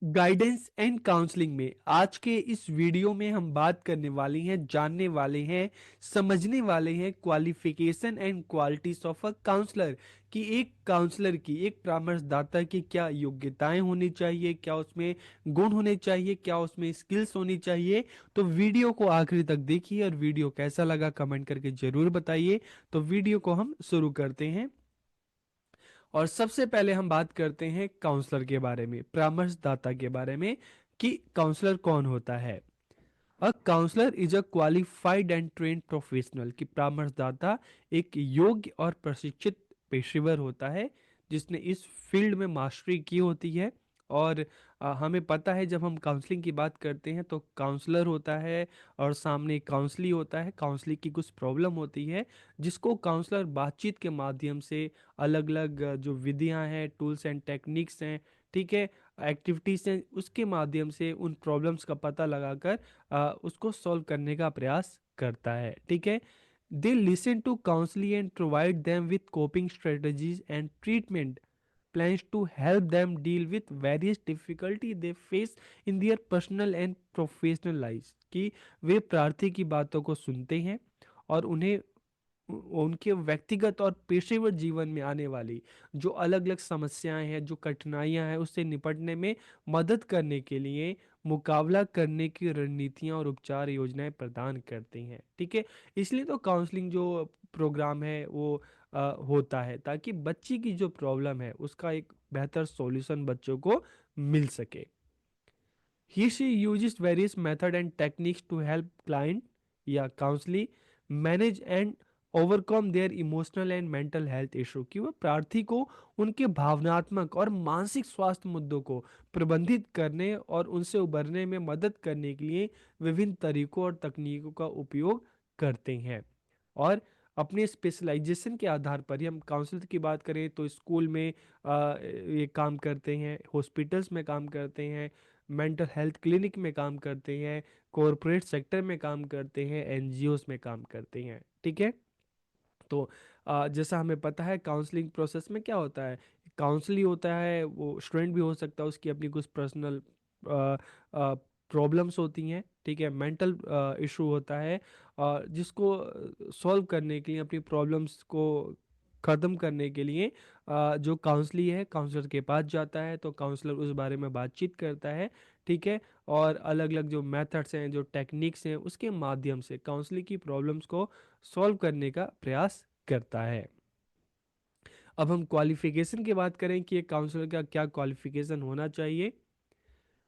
Guidance and counselling में आज के इस वीडियो में हम बात करने वाले हैं, जानने वाले हैं, समझने वाले हैं qualification and qualities of a counsellor. कि एक काउंसलर की, एक परामर्शदाता की क्या योग्यताएं होनी चाहिए, क्या उसमें गुण होने चाहिए, क्या उसमें स्किल्स होनी चाहिए। तो वीडियो को आखिरी तक देखिए और वीडियो कैसा लगा कमेंट करके जरूर बताइए। तो वीडियो को हम शुरू करते हैं और सबसे पहले हम बात करते हैं काउंसलर के बारे में, परामर्शदाता के बारे में कि काउंसलर कौन होता है। A counsellor is a qualified and trained professional. कि परामर्शदाता एक योग्य और प्रशिक्षित पेशेवर होता है जिसने इस फील्ड में मास्टरी की होती है। और हमें पता है जब हम काउंसलिंग की बात करते हैं तो काउंसलर होता है और सामने काउंसली होता है। काउंसली की कुछ प्रॉब्लम होती है जिसको काउंसलर बातचीत के माध्यम से, अलग अलग जो विधियां हैं, टूल्स एंड टेक्निक्स हैं, ठीक है, एक्टिविटीज हैं, उसके माध्यम से उन प्रॉब्लम्स का पता लगाकर उसको सॉल्व करने का प्रयास करता है। ठीक है, they listen to counselee and provide them with coping strategies and treatment plans to help them deal with various difficulty they face in their personal and professional lives। कि वे प्रार्थी की बातों को सुनते हैं और उन्हें उनके व्यक्तिगत और पेशेवर जीवन में आने वाली जो अलग अलग समस्याएं हैं, जो कठिनाइयां हैं, उससे निपटने में मदद करने के लिए मुकाबला करने की रणनीतियां और उपचार योजनाएं प्रदान करते हैं। ठीक है, इसलिए तो काउंसलिंग जो प्रोग्राम है वो होता है ताकि बच्ची की जो प्रॉब्लम है उसका एक बेहतर सॉल्यूशन बच्चों को मिल सके। He she uses various method and techniques to help client या counsellee manage and overcome there emotional and mental health issue. कि वह प्रार्थी को उनके भावनात्मक और मानसिक स्वास्थ्य मुद्दों को प्रबंधित करने और उनसे उबरने में मदद करने के लिए विभिन्न तरीकों और तकनीकों का उपयोग करते हैं। और अपने स्पेशलाइजेशन के आधार पर ही हम काउंसलर की बात करें तो स्कूल में ये काम करते हैं, हॉस्पिटल्स में काम करते हैं, मेंटल हेल्थ क्लिनिक में काम करते हैं, कॉरपोरेट सेक्टर में काम करते हैं, एनजीओस में काम करते हैं। ठीक है, तो जैसा हमें पता है काउंसलिंग प्रोसेस में क्या होता है, काउंसली होता है, वो स्टूडेंट भी हो सकता है, उसकी अपनी कुछ पर्सनल प्रॉब्लम्स होती हैं। ठीक है, मेंटल इशू होता है और जिसको सॉल्व करने के लिए, अपनी प्रॉब्लम्स को ख़त्म करने के लिए जो काउंसली है काउंसलर के पास जाता है, तो काउंसलर उस बारे में बातचीत करता है। ठीक है, और अलग अलग जो मेथड्स हैं, जो टेक्निक्स हैं, उसके माध्यम से काउंसलिंग की प्रॉब्लम्स को सॉल्व करने का प्रयास करता है। अब हम क्वालिफिकेशन की बात करें कि एक काउंसलर का क्या क्वालिफिकेशन होना चाहिए।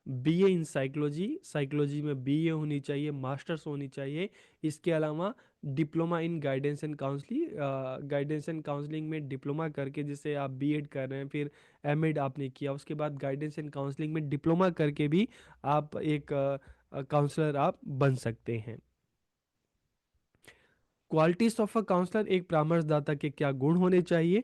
बीए इन साइकोलॉजी, साइकोलॉजी में बीए होनी चाहिए, मास्टर्स होनी चाहिए। इसके अलावा diploma in guidance and counselling, guidance and counselling में डिप्लोमा करके, जैसे आप बीएड कर रहे हैं, फिर एमएड आपने किया, उसके बाद गाइडेंस एंड काउंसलिंग में डिप्लोमा करके भी आप एक काउंसलर आप बन सकते हैं। क्वालिटीज ऑफ अ काउंसलर, एक परामर्शदाता के क्या गुण होने चाहिए।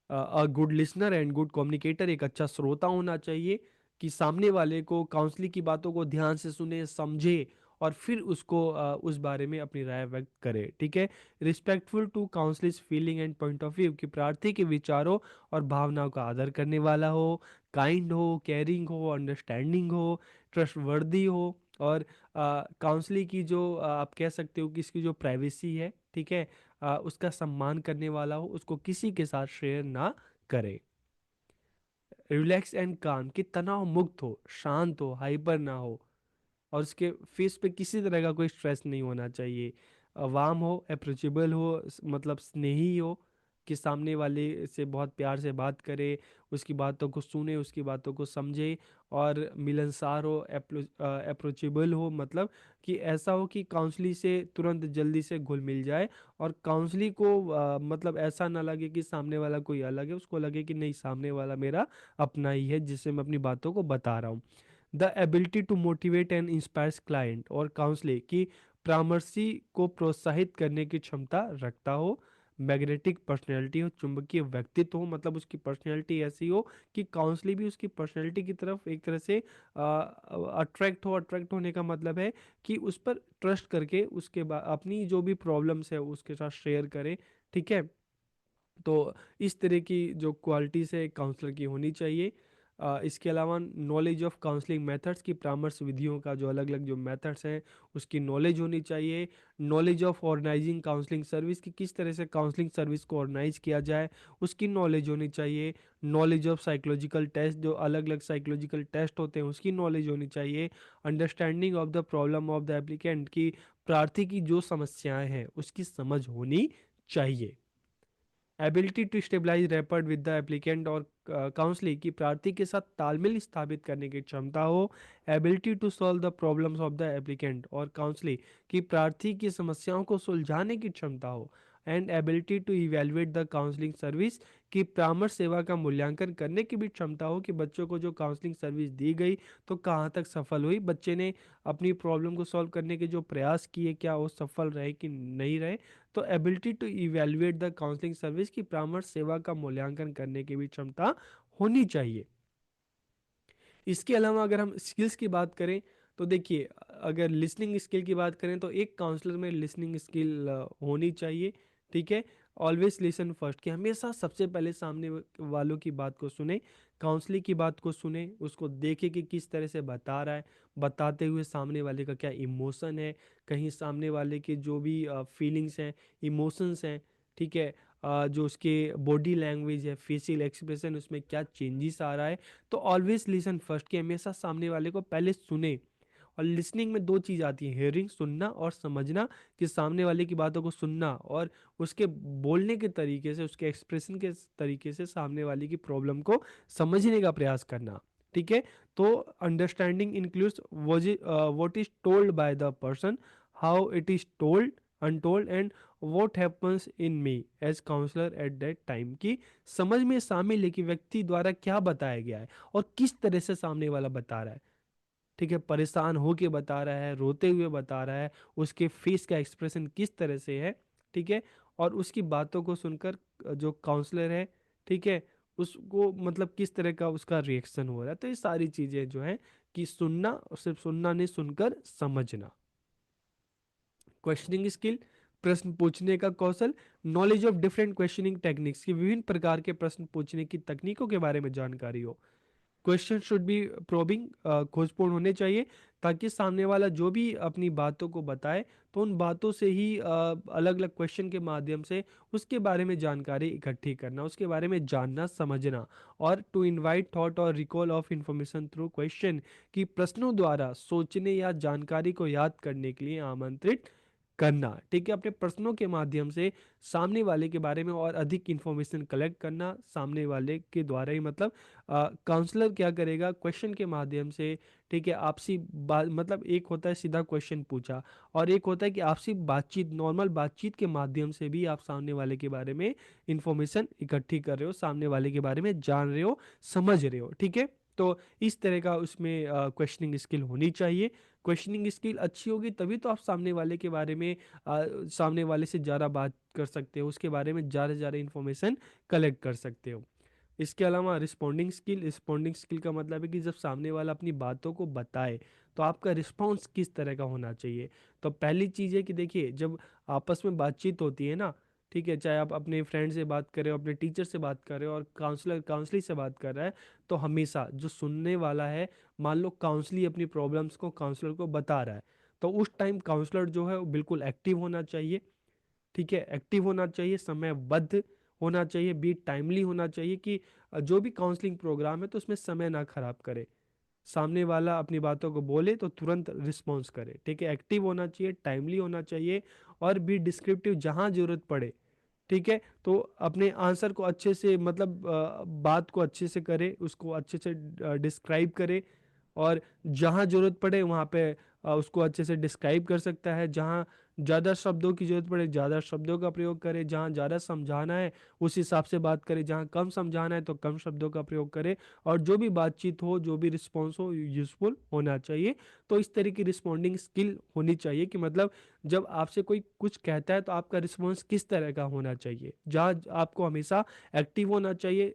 A good listener and good communicator, एक अच्छा श्रोता होना चाहिए कि सामने वाले को, काउंसलिंग की बातों को ध्यान से सुने, समझे और फिर उसको उस बारे में अपनी राय व्यक्त करे। ठीक है, respectful to counsellee's feeling and point of view, कि प्रार्थी के विचारों और भावनाओं का आदर करने वाला हो, काइंड हो, केयरिंग हो, अंडरस्टैंडिंग हो, ट्रस्टवर्दी हो। और काउंसलिंग की जो आप कह सकते हो कि इसकी जो प्राइवेसी है, ठीक है, उसका सम्मान करने वाला हो, उसको किसी के साथ शेयर ना करे। रिलैक्स एंड काम, कि तनाव मुक्त हो, शांत हो, हाइपर ना हो और उसके फेस पे किसी तरह का कोई स्ट्रेस नहीं होना चाहिए। वार्म हो, अप्रोचेबल हो, मतलब स्नेही हो, कि सामने वाले से बहुत प्यार से बात करे, उसकी बातों को सुने, उसकी बातों को समझे। और मिलनसार हो, अप्रोचेबल हो, मतलब कि ऐसा हो कि काउंसली से तुरंत जल्दी से घुल मिल जाए और काउंसली को मतलब ऐसा ना लगे कि सामने वाला कोई अलग है, उसको लगे कि नहीं, सामने वाला मेरा अपना ही है जिससे मैं अपनी बातों को बता रहा हूँ। The ability to motivate and inspires client, और काउंसलर की परामर्शी को प्रोत्साहित करने की क्षमता रखता हो। मैग्नेटिक पर्सनैलिटी हो, चुंबकीय व्यक्तित्व हो, मतलब उसकी पर्सनैलिटी ऐसी हो कि काउंसलर भी उसकी पर्सनैलिटी की तरफ एक तरह से अट्रैक्ट हो। अट्रैक्ट होने का मतलब है कि उस पर ट्रस्ट करके उसके बाद अपनी जो भी प्रॉब्लम्स है उसके साथ शेयर करे। ठीक है, तो इस तरह की जो क्वालिटीज है काउंसलर की होनी चाहिए। इसके अलावा नॉलेज ऑफ काउंसलिंग मेथड्स की परामर्श विधियों का जो अलग अलग जो मेथड्स हैं उसकी नॉलेज होनी चाहिए। Knowledge of organising counselling service की किस तरह से काउंसलिंग सर्विस को ऑर्गेनाइज किया जाए उसकी नॉलेज होनी चाहिए। नॉलेज ऑफ साइकोलॉजिकल टेस्ट, जो अलग अलग साइकोलॉजिकल टेस्ट होते हैं उसकी नॉलेज होनी चाहिए। Understanding of the problem of the applicant की प्रार्थी की जो समस्याएं हैं उसकी समझ होनी चाहिए। Ability to stabilize rapport with the applicant और काउंसलिंग की प्रार्थी के साथ तालमेल स्थापित करने की क्षमता हो। Ability to solve the problems of the applicant और काउंसलिंग की प्रार्थी की समस्याओं को सुलझाने की क्षमता हो। And ability to evaluate the counselling service की परामर्श सेवा का मूल्यांकन करने की भी क्षमता हो कि बच्चों को जो काउंसलिंग सर्विस दी गई तो कहाँ तक सफल हुई, बच्चे ने अपनी प्रॉब्लम को सॉल्व करने के जो प्रयास किए क्या वो सफल रहे कि नहीं रहे। तो ability to evaluate the counselling service की परामर्श सेवा का मूल्यांकन करने की भी क्षमता होनी चाहिए। इसके अलावा अगर हम स्किल्स की बात करें तो देखिए, अगर लिसनिंग स्किल की बात करें तो एक काउंसलर में लिसनिंग स्किल होनी चाहिए। ठीक है, ऑलवेज लिसन फर्स्ट, कि हमेशा सबसे पहले सामने वालों की बात को सुने, काउंसलिंग की बात को सुने, उसको देखे कि किस तरह से बता रहा है, बताते हुए सामने वाले का क्या इमोशन है, कहीं सामने वाले के जो भी फीलिंग्स हैं, इमोशंस हैं, ठीक है, जो उसके बॉडी लैंग्वेज है, फेशियल एक्सप्रेशन, उसमें क्या चेंजेस आ रहा है। तो ऑलवेज लिसन फर्स्ट, कि हमेशा सामने वाले को पहले सुने। और लिसनिंग में दो चीज़ आती है, हेयरिंग सुनना और समझना, कि सामने वाले की बातों को सुनना और उसके बोलने के तरीके से, उसके एक्सप्रेशन के तरीके से सामने वाले की प्रॉब्लम को समझने का प्रयास करना। ठीक है, तो understanding includes what is told by the person, how it is told untold and what happens in me as counsellor at that time, की समझ में शामिल है कि व्यक्ति द्वारा क्या बताया गया है और किस तरह से सामने वाला बता रहा है। ठीक है, परेशान होके बता रहा है, रोते हुए बता रहा है, उसके फेस का एक्सप्रेशन किस तरह से है। ठीक है, और उसकी बातों को सुनकर जो काउंसलर है, ठीक है, उसको मतलब किस तरह का उसका रिएक्शन हो रहा है। तो ये सारी चीजें जो है कि सुनना, और सिर्फ सुनना नहीं, सुनकर समझना। क्वेश्चनिंग स्किल, प्रश्न पूछने का कौशल, knowledge of different questioning techniques, की विभिन्न प्रकार के प्रश्न पूछने की तकनीकों के बारे में जानकारी हो। क्वेश्चन शुड बी प्रोबिंग, खोजपूर्ण होने चाहिए, ताकि सामने वाला जो भी अपनी बातों को बताए तो उन बातों से ही अलग अलग क्वेश्चन के माध्यम से उसके बारे में जानकारी इकट्ठी करना, उसके बारे में जानना समझना। और टू इनवाइट थॉट और recall of information through question, की प्रश्नों द्वारा सोचने या जानकारी को याद करने के लिए आमंत्रित करना। ठीक है, अपने प्रश्नों के माध्यम से सामने वाले के बारे में और अधिक इंफॉर्मेशन कलेक्ट करना सामने वाले के द्वारा ही, मतलब काउंसलर क्या करेगा, क्वेश्चन के माध्यम से। ठीक है, आपसी बात, मतलब एक होता है सीधा क्वेश्चन पूछा, और एक होता है कि आपसी बातचीत, नॉर्मल बातचीत के माध्यम से भी आप सामने वाले के बारे में इंफॉर्मेशन इकट्ठी कर रहे हो, सामने वाले के बारे में जान रहे हो, समझ रहे हो। ठीक है, तो इस तरह का उसमें क्वेश्चनिंग स्किल होनी चाहिए। क्वेश्चनिंग स्किल अच्छी होगी तभी तो आप सामने वाले के बारे में सामने वाले से ज़्यादा बात कर सकते हो, उसके बारे में ज़्यादा से ज़्यादा इंफॉर्मेशन कलेक्ट कर सकते हो। इसके अलावा रिस्पॉन्डिंग स्किल का मतलब है कि जब सामने वाला अपनी बातों को बताए तो आपका रिस्पॉन्स किस तरह का होना चाहिए। तो पहली चीज़ है कि देखिए, जब आपस में बातचीत होती है ना, ठीक है, चाहे आप अपने फ्रेंड से बात कर रहे हो, अपने टीचर से बात कर रहे हो, और काउंसलर से बात कर रहा है, तो हमेशा जो सुनने वाला है, मान लो काउंसलर अपनी प्रॉब्लम्स को काउंसलर को बता रहा है, तो उस टाइम काउंसलर जो है वो बिल्कुल एक्टिव होना चाहिए। ठीक है, एक्टिव होना चाहिए, समयबद्ध होना चाहिए, बी टाइमली होना चाहिए, कि जो भी काउंसलिंग प्रोग्राम है तो उसमें समय ना खराब करे, सामने वाला अपनी बातों को बोले तो तुरंत रिस्पॉन्स करे। ठीक है, एक्टिव होना चाहिए, टाइमली होना चाहिए, और भी डिस्क्रिप्टिव जहां जरूरत पड़े। ठीक है, तो अपने आंसर को अच्छे से, मतलब बात को अच्छे से करे, उसको अच्छे से डिस्क्राइब करे, और जहाँ जरूरत पड़े वहाँ पे उसको अच्छे से डिस्क्राइब कर सकता है। जहाँ ज़्यादा शब्दों की जरूरत पड़े ज़्यादा शब्दों का प्रयोग करे, जहाँ ज़्यादा समझाना है उस हिसाब से बात करे, जहाँ कम समझाना है तो कम शब्दों का प्रयोग करे, और जो भी बातचीत हो, जो भी रिस्पॉन्स हो, यूजफुल होना चाहिए। तो इस तरह की रिस्पॉन्डिंग स्किल होनी चाहिए, कि मतलब जब आपसे कोई कुछ कहता है तो आपका रिस्पॉन्स किस तरह का होना चाहिए। जहाँ आपको हमेशा एक्टिव होना चाहिए,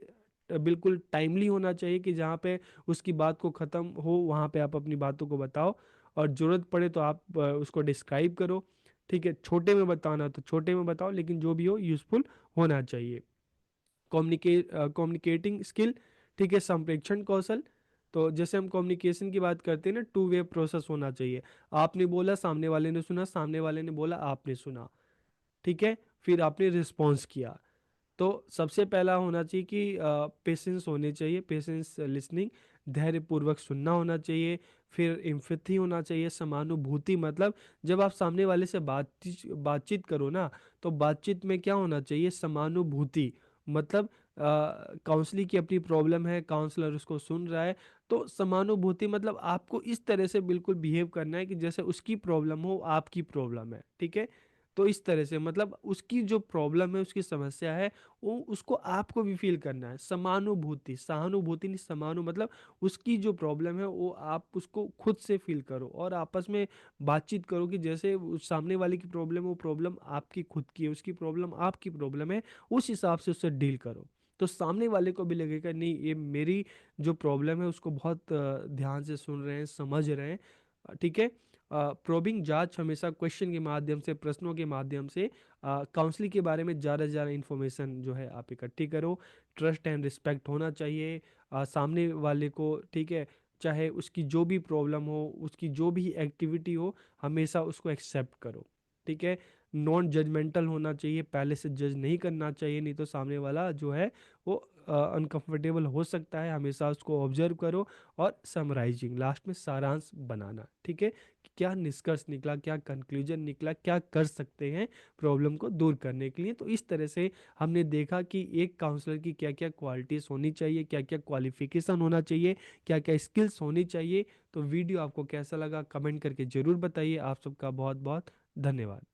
बिल्कुल टाइमली होना चाहिए, कि जहाँ पे उसकी बात को ख़त्म हो वहाँ पे आप अपनी बातों को बताओ, और ज़रूरत पड़े तो आप उसको डिस्क्राइब करो। ठीक है, छोटे में बताना तो छोटे में बताओ, लेकिन जो भी हो यूज़फुल होना चाहिए। कम्युनिकेटिंग स्किल, ठीक है, संप्रेषण कौशल, तो जैसे हम कम्युनिकेशन की बात करते हैं ना, टू वे प्रोसेस होना चाहिए। आपने बोला, सामने वाले ने सुना, सामने वाले ने बोला, आपने सुना, ठीक है, फिर आपने रिस्पॉन्स किया। तो सबसे पहला होना चाहिए कि पेशेंस होने चाहिए, पेशेंस लिसनिंग, धैर्यपूर्वक सुनना होना चाहिए। फिर एम्पैथी होना चाहिए, समानुभूति, मतलब जब आप सामने वाले से बातचीत करो ना, तो बातचीत में क्या होना चाहिए, समानुभूति, मतलब काउंसलिंग की अपनी प्रॉब्लम है, काउंसलर उसको सुन रहा है, तो समानुभूति मतलब आपको इस तरह से बिल्कुल बिहेव करना है कि जैसे उसकी प्रॉब्लम हो, आपकी प्रॉब्लम है, ठीक है। तो इस तरह से मतलब उसकी जो प्रॉब्लम है, उसकी समस्या है, वो उसको आपको भी फील करना है। समानुभूति, सहानुभूति नहीं, समानु मतलब उसकी जो प्रॉब्लम है वो आप उसको खुद से फील करो और आपस में बातचीत करो कि जैसे सामने वाले की प्रॉब्लम है, वो प्रॉब्लम आपकी खुद की है, उसकी प्रॉब्लम आपकी प्रॉब्लम है, उस हिसाब से उससे डील करो। तो सामने वाले को भी लगेगा नहीं, ये मेरी जो प्रॉब्लम है उसको बहुत ध्यान से सुन रहे हैं, समझ रहे हैं, ठीक है। प्रोबिंग जांच हमेशा क्वेश्चन के माध्यम से, प्रश्नों के माध्यम से काउंसलिंग के बारे में ज़्यादा से ज़्यादा इन्फॉर्मेशन जो है आप इकट्ठी करो। ट्रस्ट एंड रिस्पेक्ट होना चाहिए सामने वाले को, ठीक है। चाहे उसकी जो भी प्रॉब्लम हो, उसकी जो भी एक्टिविटी हो, हमेशा उसको एक्सेप्ट करो, ठीक है। नॉन जजमेंटल होना चाहिए, पहले से जज नहीं करना चाहिए, नहीं तो सामने वाला जो है वो अनकंफर्टेबल हो सकता है। हमेशा उसको ऑब्जर्व करो। और समराइजिंग, लास्ट में सारांश बनाना, ठीक है, कि क्या निष्कर्ष निकला, क्या कंक्लूजन निकला, क्या कर सकते हैं प्रॉब्लम को दूर करने के लिए। तो इस तरह से हमने देखा कि एक काउंसलर की क्या क्या क्वालिटीज़ होनी चाहिए, क्या क्या क्वालिफिकेशन होना चाहिए, क्या क्या स्किल्स होनी चाहिए। तो वीडियो आपको कैसा लगा कमेंट करके ज़रूर बताइए। आप सबका बहुत बहुत धन्यवाद।